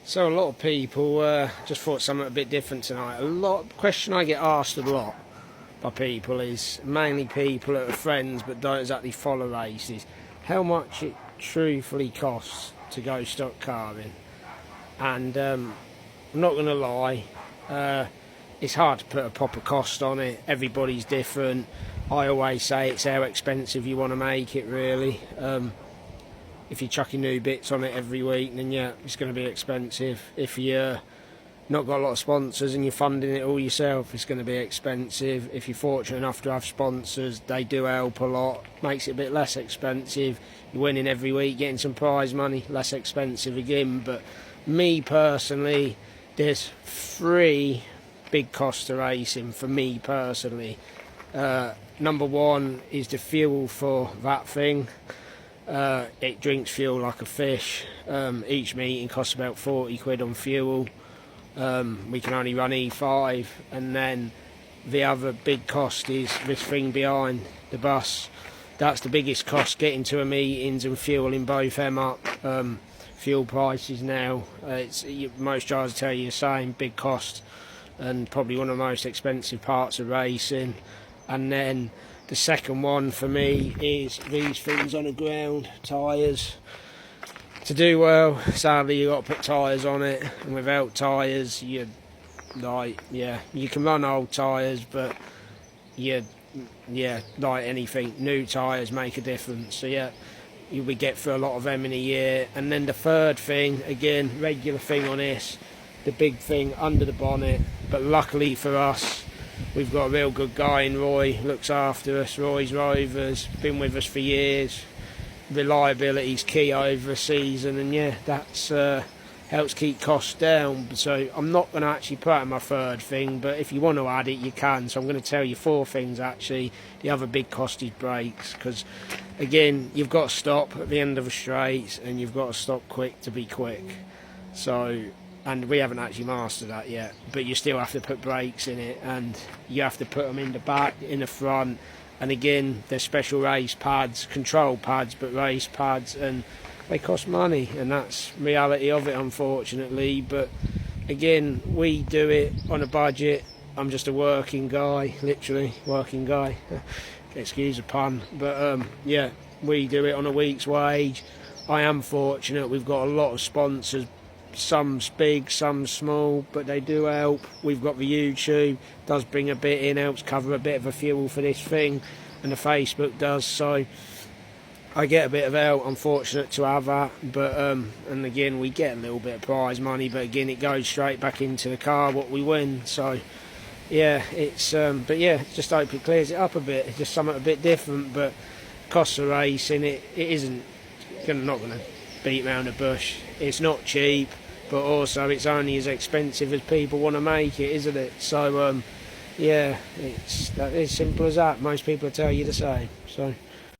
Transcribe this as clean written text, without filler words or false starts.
So a lot of people just thought something a bit different tonight. Question I get asked a lot by people is mainly people that are friends but don't exactly follow races. How much it truthfully costs to go stock caring. And I'm not going to lie, it's hard to put a proper cost on it. Everybody's different. I always say it's how expensive you want to make it, really. If you're chucking new bits on it every week, then yeah, it's going to be expensive. If you're not got a lot of sponsors and you're funding it all yourself, it's going to be expensive. If you're fortunate enough to have sponsors, they do help a lot. Makes it a bit less expensive. You're winning every week, getting some prize money, less expensive again. But me personally, there's 3 big costs to racing for me personally. Number 1 is the fuel for that thing. It drinks fuel like a fish. Each meeting costs about 40 quid on fuel. We can only run E5, and then the other big cost is this thing behind the bus. That's the biggest cost, getting to a meetings and fueling both them up. Fuel prices now, most drivers tell you the same, big cost, and probably one of the most expensive parts of racing. And then the second one for me is these things on the ground, tyres. To do well, sadly you've got to put tyres on it, and without tyres, you can run old tyres, but like anything, new tyres make a difference. So yeah, we get through a lot of them in a year. And then the third thing, again, regular thing on this, the big thing under the bonnet, but luckily for us, we've got a real good guy in Roy, looks after us. Roy's Rovers, been with us for years. Reliability's key over a season, and yeah, that's helps keep costs down. So I'm not going to actually put in my third thing, but if you want to add it, you can. So I'm going to tell you 4 things actually. The other big cost is brakes, because again, you've got to stop at the end of a straight, and you've got to stop quick to be quick. So, and we haven't actually mastered that yet, but you still have to put brakes in it, and you have to put them in the back, in the front. And again, they're special race pads, control pads, but race pads, and they cost money, and that's the reality of it, unfortunately. But again, we do it on a budget. I'm just a working guy, literally working guy. Excuse the pun, but yeah, we do it on a week's wage. I am fortunate. We've got a lot of sponsors. Some big, some small, but they do help. We've got the YouTube, does bring a bit in, helps cover a bit of a fuel for this thing, and the Facebook does, so I get a bit of help. I'm fortunate to have that, but and again, we get a little bit of prize money, but again, it goes straight back into the car what we win. So yeah, it's but yeah, just hope it clears it up a bit. It's just something a bit different, but costs of racing, it isn't, not going to beat round the bush. It's not cheap, but also it's only as expensive as people want to make it, isn't it? So yeah, it's as simple as that. Most people will tell you the same. So